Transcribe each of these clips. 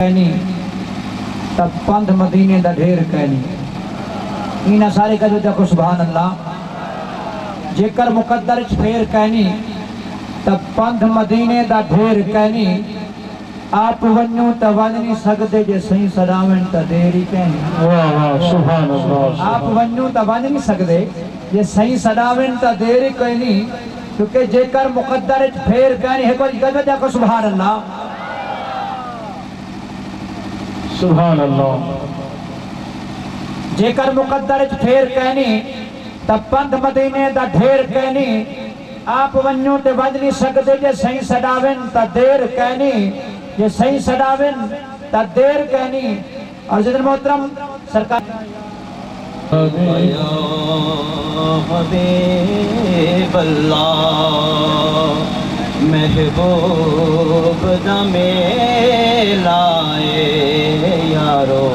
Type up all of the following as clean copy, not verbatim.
تب پندھ مدینے دا ڈھیر کہنی اینا سارے کا جو دیکھو سبحان اللہ جے کر مقدر پھیر کہنی تب پندھ مدینے دا ڈھیر کہنی آپ ونیوں تا ون نہیں سکتے جے صحیح سداویں تا دیری کہنی سبحان اللہ آپ ونیوں تا ون نہیں سکتے جے صحیح سداویں تا دیری کہنی کیونکہ جے کر مقدر پھیر کہنی ہے کوئی گجو دیکھو سبحان اللہ سبحان اللہ جے کر مقدر پھیر کہنی تب پندھ مدینے دا ڈھیر کہنی آپ ونیوں تے ون نہیں سکتے جے صحیح سداویں تا دیر کہنی جے صحیح سداویں تا دیر کہنی اور حضرت محترم سرکار یا حبیب اللہ محبوب دا لائے یارو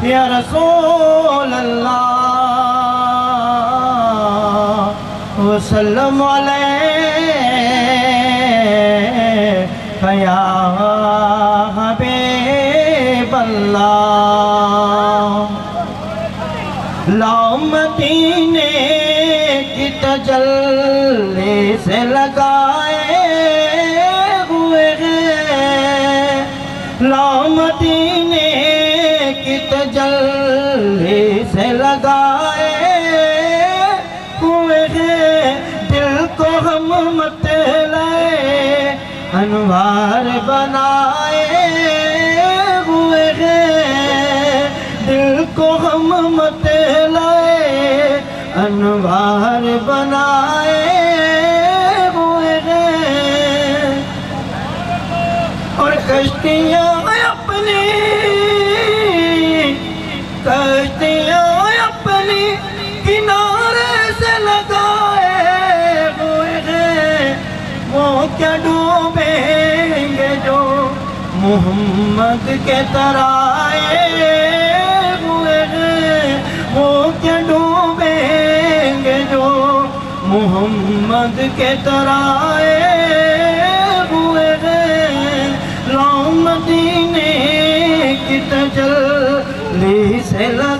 یا رسول اللہ وسلم علیہ یا حبیب اللہ لاؤ مدینے کی تجلی سے لگائے ہوئے ہیں لاؤ مدینے کی تجلی سے لگائے ہوئے ہیں دل کو ہم مطلع انوار بنائے ہوئے ہیں دل کو ہم مطلع انوار بنائے ہوئے ہیں اور کشتیاں اپنی کنارے سے لگائے ہوئے ہیں وہ کیا ڈوبیں گے جو محمد کے ترائے ہوئے ہیں وہ کیا ڈوبیں گے جو محمد کے ترائے ہوئے ہیں لاؤ مدینے کی تجلی سے لگائے